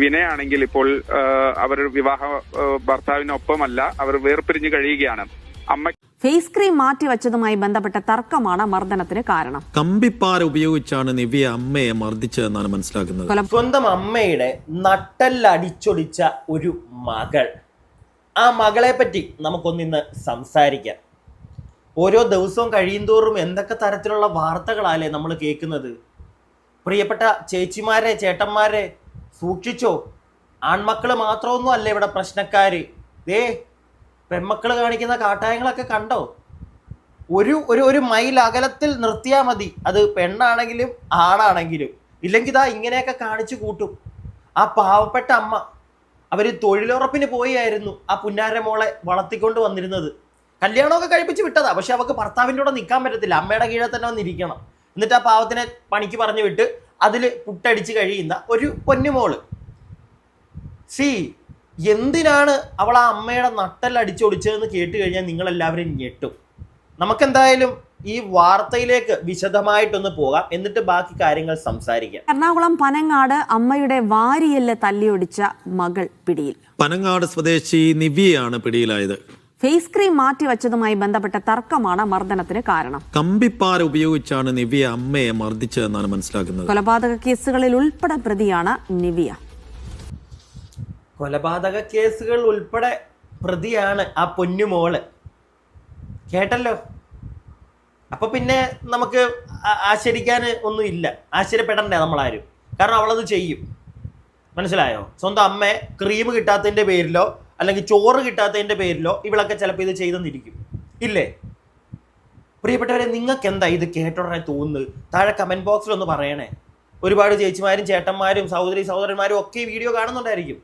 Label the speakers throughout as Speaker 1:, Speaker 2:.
Speaker 1: വിനയാണെങ്കിൽ ഇപ്പോൾ അവർ ഭർത്താവിനൊപ്പമല്ല, അവർ വേർപിരിഞ്ഞു കഴിയുകയാണ്. അമ്മ
Speaker 2: ഫേസ് ക്രീം മാറ്റിവെച്ചതുമായി ബന്ധപ്പെട്ട തർക്കമാണ് മർദ്ദനത്തിന് കാരണം.
Speaker 3: കമ്പിപ്പാര ഉപയോഗിച്ചാണ് നിവ്യ അമ്മയെ മർദ്ദിച്ചതെന്നാണ് മനസ്സിലാക്കുന്നത്.
Speaker 4: സ്വന്തം അമ്മയുടെ നട്ടെല്ലടിച്ചൊടിച്ച ഒരു മകൾ, ആ മകളെ പറ്റി നമുക്കൊന്നിന്ന് സംസാരിക്കാം. ഓരോ ദിവസവും കഴിയുന്തോറും എന്തൊക്കെ തരത്തിലുള്ള വാർത്തകളാലേ നമ്മൾ കേൾക്കുന്നത്. പ്രിയപ്പെട്ട ചേച്ചിമാരെ, ചേട്ടന്മാരെ സൂക്ഷിച്ചോ. ആൺമക്കൾ മാത്രമൊന്നും അല്ല ഇവിടെ പ്രശ്നക്കാര്. പെൺമക്കൾ കാണിക്കുന്ന കാട്ടായങ്ങളൊക്കെ കണ്ടോ? ഒരു മൈൽ അകലത്തിൽ നിർത്തിയാൽ മതി, അത് പെണ്ണാണെങ്കിലും ആണാണെങ്കിലും. ഇല്ലെങ്കിൽ ഇതാ ഇങ്ങനെയൊക്കെ കാണിച്ചു കൂട്ടും. ആ പാവപ്പെട്ട അമ്മ, അവർ തൊഴിലുറപ്പിന് പോയായിരുന്നു ആ പുന്നാര മോളെ വളർത്തിക്കൊണ്ട് വന്നിരുന്നത്. കല്യാണമൊക്കെ കഴിപ്പിച്ച് വിട്ടതാ, പക്ഷെ അവൾക്ക് ഭർത്താവിൻ്റെ കൂടെ നിൽക്കാൻ പറ്റത്തില്ല, അമ്മയുടെ കീഴെ തന്നെ വന്നിരിക്കണം. എന്നിട്ട് ആ പാവത്തിനെ പണിക്ക് പറഞ്ഞു വിട്ട് അതിൽ പുട്ടടിച്ച് കഴിയുന്ന ഒരു പൊന്നുമോള്. എന്തിനാണ് അവൾ ആ അമ്മയുടെ നട്ടെല്ലടിച്ചൊടിച്ചതെന്ന് കേട്ട് കഴിഞ്ഞാൽ നിങ്ങളെല്ലാവരും ഞെട്ടും. നമുക്കെന്തായാലും ഈ വാർത്തയിലേക്ക് വിശദമായിട്ടൊന്ന് പോകാം, എന്നിട്ട് ബാക്കി കാര്യങ്ങൾ സംസാരിക്കാം.
Speaker 2: എറണാകുളം പനങ്ങാട് അമ്മയുടെ വാരിയെല്ല് തല്ലിയൊടിച്ച മകൾ പിടിയിൽ.
Speaker 3: പനങ്ങാട് സ്വദേശി നിവ്യയാണ് പിടിയിലായത്.
Speaker 2: ഫേസ് ക്രീം മാറ്റിവെച്ചതുമായി ബന്ധപ്പെട്ട തർക്കമാണ് മർദ്ദനത്തിന് കാരണം.
Speaker 3: കമ്പിപ്പാര ഉപയോഗിച്ചാണ് നിവ്യ അമ്മയെ മർദ്ദിച്ചതെന്നാണ് മനസ്സിലാക്കുന്നത്.
Speaker 2: കൊലപാതക കേസുകളിൽ ഉൾപ്പെടെ പ്രതിയാണ് നിവ്യ.
Speaker 4: കൊലപാതക കേസുകൾ ഉൾപ്പെടെ പ്രതിയാണ് ആ പൊന്നുമോള്. കേട്ടല്ലോ. അപ്പൊ പിന്നെ നമുക്ക് ആശ്ചര്യക്കാൻ ഒന്നുമില്ല, ആശ്ചര്യപ്പെടണ്ടേ നമ്മളാരും. കാരണം അവളത് ചെയ്യും. മനസ്സിലായോ? സ്വന്തം അമ്മയെ ക്രീം കിട്ടാത്തതിന്റെ പേരിലോ അല്ലെങ്കിൽ ചോറ് കിട്ടാത്തതിന്റെ പേരിലോ ഇവളൊക്കെ ചിലപ്പോൾ ഇത് ചെയ്തെന്നിരിക്കും. ഇല്ലേ? പ്രിയപ്പെട്ടവരെ, നിങ്ങൾക്ക് എന്താ ഇത് കേട്ടോടനെ തോന്നുന്നത്? താഴെ കമന്റ് ബോക്സിൽ ഒന്ന് പറയണേ. ഒരുപാട് ചേച്ചിമാരും ചേട്ടന്മാരും സഹോദരന്മാരും ഒക്കെ ഈ വീഡിയോ കാണുന്നുണ്ടായിരിക്കും.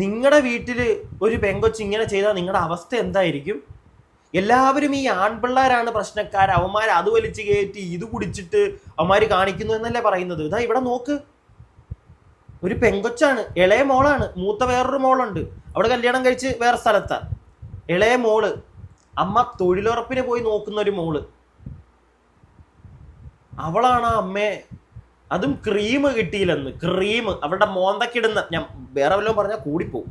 Speaker 4: നിങ്ങളുടെ വീട്ടിൽ ഒരു പെങ്കൊച്ച് ഇങ്ങനെ ചെയ്താൽ നിങ്ങളുടെ അവസ്ഥ എന്തായിരിക്കും? എല്ലാവരും ഈ ആൺപിള്ളേരാണ് പ്രശ്നക്കാർ, അവന്മാർ അത് വലിച്ചു കയറ്റി ഇത് കുടിച്ചിട്ട് അവന്മാർ കാണിക്കുന്നു എന്നല്ലേ പറയുന്നത്. ഇതാ ഇവിടെ നോക്ക്, ഒരു പെങ്കൊച്ചാണ്, ഇളയ മോളാണ്. മൂത്ത വേറൊരു മോളുണ്ട്, അവിടെ കല്യാണം കഴിച്ച് വേറെ സ്ഥലത്താ. ഇളയ മോള്, അമ്മ തൊഴിലുറപ്പിന് പോയി നോക്കുന്ന ഒരു മോള്, അവളാണ് ആ അമ്മയെ, അതും ക്രീം കിട്ടിയില്ലെന്ന്. ക്രീം അവളുടെ മോന്തക്കിടുന്ന, ഞാൻ വേറെ വല്ലതും പറഞ്ഞാൽ കൂടിപ്പോവും.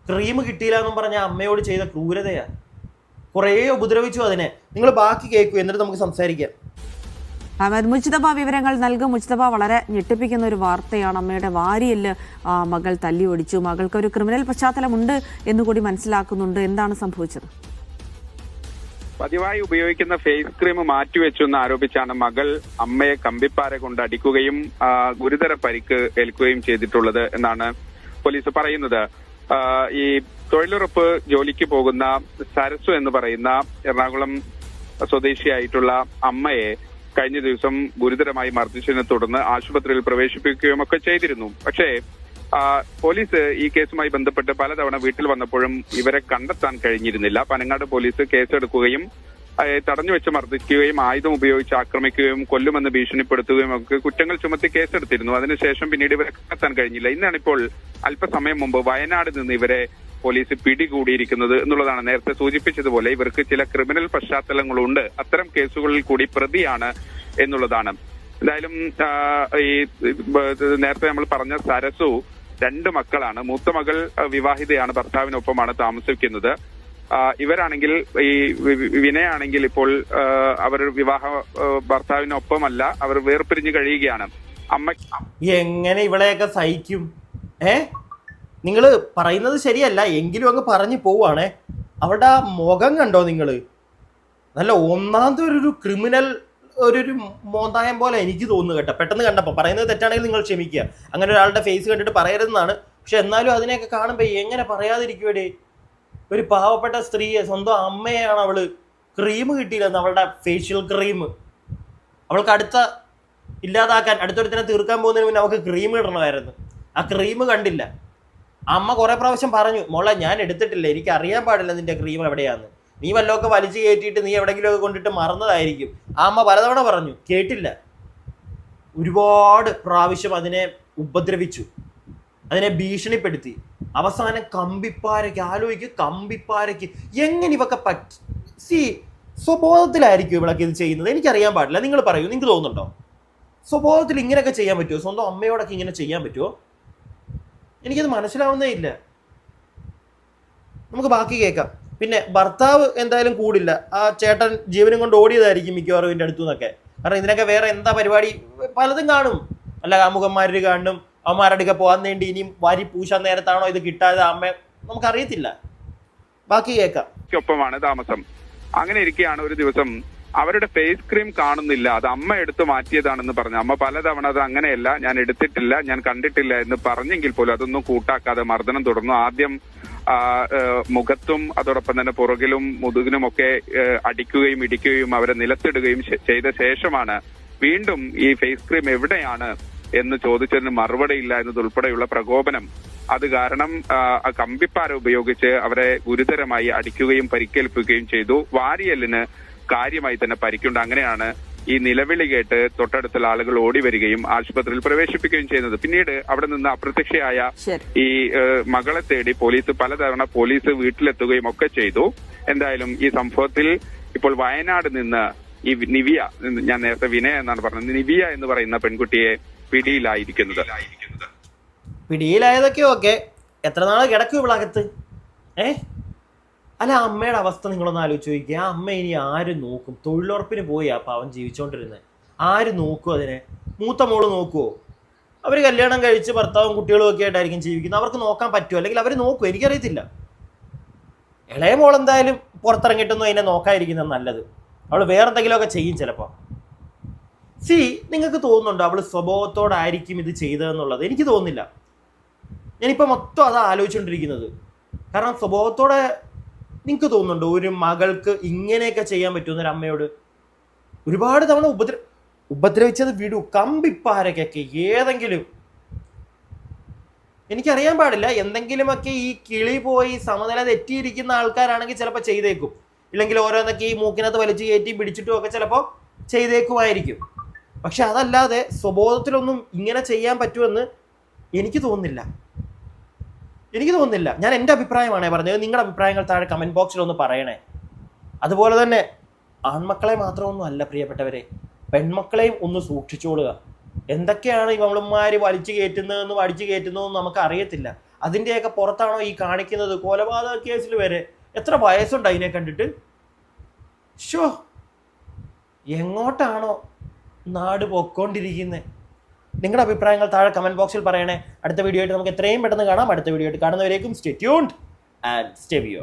Speaker 4: ക്രീം കിട്ടിയില്ല എന്നും പറഞ്ഞ അമ്മയോട് ചെയ്ത ക്രൂരതയാ. കുറേ ഉപദ്രവിച്ചു അതിനെ. നിങ്ങൾ ബാക്കി കേൾക്കൂ, എന്നിട്ട് നമുക്ക് സംസാരിക്കാം.
Speaker 2: മുജ്തബ വിവരങ്ങൾ നൽകും. മുജ്തബ, വളരെ ഞെട്ടിപ്പിക്കുന്ന ഒരു വാർത്തയാണ്. അമ്മയുടെ വാരിയെല്ല് മകൾ തല്ലി ഓടിച്ചു. മകൾക്ക് ഒരു ക്രിമിനൽ പശ്ചാത്തലമുണ്ട് എന്നുകൂടി മനസ്സിലാക്കുന്നുണ്ട്. എന്താണ് സംഭവിച്ചത്?
Speaker 1: പതിവായി ഉപയോഗിക്കുന്ന ഫേസ് ക്രീം മാറ്റിവെച്ചു എന്ന് ആരോപിച്ചാണ് മകൾ അമ്മയെ കമ്പിപ്പാര കൊണ്ട് അടിക്കുകയും ഗുരുതര പരിക്ക് ഏൽക്കുകയും ചെയ്തിട്ടുള്ളത് എന്നാണ് പോലീസ് പറയുന്നത്. ഈ തൊഴിലുറപ്പ് ജോലിക്ക് പോകുന്ന സരസു എന്ന് പറയുന്ന എറണാകുളം സ്വദേശിയായിട്ടുള്ള അമ്മയെ കഴിഞ്ഞ ദിവസം ഗുരുതരമായി മർദ്ദിച്ചതിനെ തുടർന്ന് ആശുപത്രിയിൽ പ്രവേശിപ്പിക്കുകയും ഒക്കെ ചെയ്തിരുന്നു. പക്ഷേ പോലീസ് ഈ കേസുമായി ബന്ധപ്പെട്ട് പലതവണ വീട്ടിൽ വന്നപ്പോഴും ഇവരെ കണ്ടെത്താൻ കഴിഞ്ഞിരുന്നില്ല. പനങ്ങാട് പോലീസ് കേസെടുക്കുകയും തടഞ്ഞുവെച്ച് മർദ്ദിക്കുകയും ആയുധം ഉപയോഗിച്ച് ആക്രമിക്കുകയും കൊല്ലുമെന്ന് ഭീഷണിപ്പെടുത്തുകയും ഒക്കെ കുറ്റങ്ങൾ ചുമത്തി കേസെടുത്തിരുന്നു. അതിനുശേഷം പിന്നീട് ഇവരെ കണ്ടെത്താൻ കഴിഞ്ഞില്ല. ഇന്നാണിപ്പോൾ അല്പസമയം മുമ്പ് വയനാട് നിന്ന് ഇവരെ പോലീസ് പിടികൂടിയിരിക്കുന്നത് എന്നുള്ളതാണ്. നേരത്തെ സൂചിപ്പിച്ചതുപോലെ ഇവർക്ക് ചില ക്രിമിനൽ പശ്ചാത്തലങ്ങളുണ്ട്, അത്തരം കേസുകളിൽ കൂടി പ്രതിയാണ് എന്നുള്ളതാണ്. എന്തായാലും ഈ നേരത്തെ നമ്മൾ പറഞ്ഞ സരസു 2 മക്കളാണ്. മൂത്ത മകൾ വിവാഹിതയാണ്, ഭർത്താവിനൊപ്പമാണ് താമസിക്കുന്നത്. ഇവരാണെങ്കിൽ ഈ വിനയാണെങ്കിൽ ഇപ്പോൾ അവർ ഭർത്താവിനൊപ്പമല്ല, അവർ വേർപിരിഞ്ഞു കഴിയുകയാണ്. അമ്മ
Speaker 4: എങ്ങനെ ഇവളെയൊക്കെ സഹിക്കും? നിങ്ങൾ പറയുന്നത് ശരിയല്ല, എങ്കിലും അങ്ങ് പറഞ്ഞു പോവാണേ. അവളുടെ ആ മുഖം കണ്ടോ നിങ്ങൾ? നല്ല ഒന്നാമത്തെ ഒരു ക്രിമിനൽ ഒരു മോന്തായം പോലെ എനിക്ക് തോന്നുന്നു കേട്ടോ, പെട്ടെന്ന് കണ്ടപ്പോൾ. പറയുന്നത് തെറ്റാണെങ്കിൽ നിങ്ങൾ ക്ഷമിക്കുക, അങ്ങനെ ഒരാളുടെ ഫേസ് കണ്ടിട്ട് പറയരുതെന്നാണ്. പക്ഷെ എന്നാലും അതിനെയൊക്കെ കാണുമ്പോൾ എങ്ങനെ പറയാതിരിക്കുവേടേ? ഒരു പാവപ്പെട്ട സ്ത്രീയെ, സ്വന്തം അമ്മയാണ് അവള് ക്രീം കിട്ടിയില്ലെന്ന്, അവളുടെ ഫേഷ്യൽ ക്രീം. അവൾക്ക് ഇല്ലാതാക്കാൻ, അടുത്തൊരുത്തിനെ തീർക്കാൻ പോകുന്നതിന് മുന്നേ അവൾക്ക് ക്രീം ഇടണമായിരുന്നു. ആ ക്രീം കണ്ടില്ല. അമ്മ കുറെ പ്രാവശ്യം പറഞ്ഞു, മോളെ ഞാൻ എടുത്തിട്ടില്ല, എനിക്ക് അറിയാൻ പാടില്ല നിന്റെ ക്രീം എവിടെയാന്ന്, നീ വല്ലതൊക്കെ വലിച്ചു കയറ്റിയിട്ട് നീ എവിടെയെങ്കിലുമൊക്കെ കൊണ്ടിട്ട് മറന്നതായിരിക്കും. ആ അമ്മ പലതവണ പറഞ്ഞു, കേട്ടില്ല. ഒരുപാട് പ്രാവശ്യം അതിനെ ഉപദ്രവിച്ചു, അതിനെ ഭീഷണിപ്പെടുത്തി. അവസാനം കമ്പിപ്പാരയ്ക്ക് എങ്ങനെ ഇവക്കെ സ്വബോധത്തിലായിരിക്കും ഇവളൊക്കെ ഇത് ചെയ്യുന്നത്? എനിക്കറിയാൻ പാടില്ല. നിങ്ങൾ പറയൂ, നിങ്ങൾക്ക് തോന്നുന്നുണ്ടോ? സ്വഭാവത്തിൽ ഇങ്ങനെയൊക്കെ ചെയ്യാൻ പറ്റുമോ? സ്വന്തം അമ്മയോടൊക്കെ ഇങ്ങനെ ചെയ്യാൻ പറ്റുമോ? എനിക്കത് മനസ്സിലാവുന്നേ ഇല്ല. നമുക്ക് ബാക്കി കേൾക്കാം. പിന്നെ ഭർത്താവ് എന്തായാലും കൂടില്ല. ആ ചേട്ടൻ ജീവനും കൊണ്ട് ഓടിയതായിരിക്കും മിക്കവാറും ഇതിൻ്റെ അടുത്തു നിന്നൊക്കെ. കാരണം ഇതിനൊക്കെ വേറെ എന്താ പരിപാടി പലതും കാണും. അല്ല കാമുകന്മാര് കാണും, അമ്മമാരടുക്കെ പോകാൻ വേണ്ടി ഇനിയും വാരി പൂശാൻ നേരത്താണോ ഇത് കിട്ടാതെ അമ്മ, നമുക്കറിയത്തില്ല. ബാക്കി കേൾക്കാം.
Speaker 1: ഒപ്പമാണ് താമസം. അങ്ങനെ ഇരിക്കെയാണ് ഒരു ദിവസം അവരുടെ ഫേസ് ക്രീം കാണുന്നില്ല, അത് അമ്മ എടുത്ത് മാറ്റിയതാണെന്ന് പറഞ്ഞു. അമ്മ പലതവണ അത് അങ്ങനെയല്ല, ഞാൻ എടുത്തിട്ടില്ല, ഞാൻ കണ്ടിട്ടില്ല എന്ന് പറഞ്ഞെങ്കിൽ പോലും അതൊന്നും കൂട്ടാക്കാതെ മർദ്ദനം തുടർന്നു. ആദ്യം മുഖത്തും അതോടൊപ്പം തന്നെ പുറകിലും മുതുകിനും ഒക്കെ അടിക്കുകയും ഇടിക്കുകയും അവരെ നിലത്തിടുകയും ചെയ്ത ശേഷമാണ് വീണ്ടും ഈ ഫേസ് ക്രീം എവിടെയാണ് എന്ന് ചോദിച്ചതിന് മറുപടിയില്ല എന്നതുൾപ്പെടെയുള്ള പ്രകോപനം. അത് കാരണം കമ്പിപ്പാര ഉപയോഗിച്ച് അവരെ ഗുരുതരമായി അടിക്കുകയും പരിക്കേൽപ്പിക്കുകയും ചെയ്തു. വാരിയലിന് കാര്യമായി തന്നെ പരിക്കുണ്ട്. അങ്ങനെയാണ് ഈ നിലവിളി കേട്ട് തൊട്ടടുത്തുള്ള ആളുകൾ ഓടി വരികയും ആശുപത്രിയിൽ പ്രവേശിപ്പിക്കുകയും ചെയ്യുന്നത്. പിന്നീട് അവിടെ നിന്ന് അപ്രത്യക്ഷയായ ഈ മകളെ തേടി പലതവണ പോലീസ് വീട്ടിലെത്തുകയും ഒക്കെ ചെയ്തു. എന്തായാലും ഈ സംഭവത്തിൽ ഇപ്പോൾ വയനാട് നിന്ന് ഈ നിവിയ, ഞാൻ നേരത്തെ വിനയ എന്നാണ് പറഞ്ഞത്, നിവിയ എന്ന് പറയുന്ന പെൺകുട്ടിയെ പിടിയിലായിരിക്കുന്നത്.
Speaker 4: പിടിയിലായതൊക്കെ ഓക്കെ, എത്ര നാളെ കിടക്കും ഇവളകത്ത്? അല്ല, അമ്മയുടെ അവസ്ഥ നിങ്ങളൊന്ന് ആലോചിച്ച് നോക്കിക്കുക. ആ അമ്മ ഇനി ആര് നോക്കും? തൊഴിലുറപ്പിന് പോയി ആ പാവം ജീവിച്ചോണ്ടിരുന്നത്. ആര് നോക്കും അതിനെ? മൂത്ത മോള് നോക്കുവോ? അവർ കല്യാണം കഴിച്ച് ഭർത്താവും കുട്ടികളും ഒക്കെ ആയിട്ടായിരിക്കും ജീവിക്കുന്നത്. അവർക്ക് നോക്കാൻ പറ്റുമോ? അല്ലെങ്കിൽ അവർ നോക്കുമോ? എനിക്കറിയത്തില്ല. ഇളയ മോൾ എന്തായാലും പുറത്തിറങ്ങിയിട്ടൊന്നും അതിനെ നോക്കാതിരിക്കുന്നത് നല്ലത്. അവൾ വേറെന്തെങ്കിലുമൊക്കെ ചെയ്യും ചിലപ്പോൾ. നിങ്ങൾക്ക് തോന്നുന്നുണ്ടോ അവൾ സ്വഭാവത്തോടായിരിക്കും ഇത് ചെയ്തതെന്നുള്ളത്? എനിക്ക് തോന്നുന്നില്ല. ഞാനിപ്പോൾ മൊത്തം അതാ ആലോചിച്ചുകൊണ്ടിരിക്കുന്നത്. കാരണം സ്വഭാവത്തോടെ നിങ്ങൾക്ക് തോന്നുന്നുണ്ടോ ഒരു മകൾക്ക് ഇങ്ങനെയൊക്കെ ചെയ്യാൻ പറ്റുമെന്നൊരു അമ്മയോട്? ഒരുപാട് തവണ ഉപദ്രവിച്ചത് വിടൂ, കമ്പിപ്പാരക്കൊക്കെ ഏതെങ്കിലും, എനിക്കറിയാൻ പാടില്ല, എന്തെങ്കിലുമൊക്കെ ഈ കിളി പോയി സമനില തെറ്റിയിരിക്കുന്ന ആൾക്കാരാണെങ്കിൽ ചിലപ്പോൾ ചെയ്തേക്കും. ഇല്ലെങ്കിൽ ഓരോന്നൊക്കെ ഈ മൂക്കിനകത്ത് വലിച്ചു കയറ്റി പിടിച്ചിട്ടും ഒക്കെ ചിലപ്പോൾ ചെയ്തേക്കുമായിരിക്കും. പക്ഷെ അതല്ലാതെ സ്വബോധത്തിലൊന്നും ഇങ്ങനെ ചെയ്യാൻ പറ്റുമെന്ന് എനിക്ക് തോന്നുന്നില്ല. ഞാൻ എൻ്റെ അഭിപ്രായമാണ് പറഞ്ഞത്. നിങ്ങളുടെ അഭിപ്രായങ്ങൾ താഴെ കമൻറ്റ് ബോക്സിൽ ഒന്ന് പറയണേ. അതുപോലെ തന്നെ ആൺമക്കളെ മാത്രമൊന്നും അല്ല പ്രിയപ്പെട്ടവരെ, പെൺമക്കളെയും ഒന്ന് സൂക്ഷിച്ചോളുക. എന്തൊക്കെയാണ് ഈ അവളുമാര് വലിച്ചു കയറ്റുന്നതെന്നും നമുക്ക് അറിയത്തില്ല. അതിൻ്റെയൊക്കെ പുറത്താണോ ഈ കാണിക്കുന്നത്? കൊലപാതക കേസിൽ വരെ എത്ര വയസ്സുണ്ട് അതിനെ കണ്ടിട്ട്? ഷോ, എങ്ങോട്ടാണോ നാട് പൊക്കോണ്ടിരിക്കുന്നത്? നിങ്ങളുടെ അഭിപ്രായങ്ങൾ താഴെ കമൻറ്റ് ബോക്സിൽ പറയണേ. അടുത്ത വീഡിയോ ആയിട്ട് നമുക്ക് എത്രയും പെട്ടെന്ന് കാണാം. അടുത്ത വീഡിയോ ആയിട്ട് കാണുന്നവരേക്കും സ്റ്റേ ട്യൂൺഡ് ആൻഡ് സ്റ്റേ വ്യൂവർഡ്.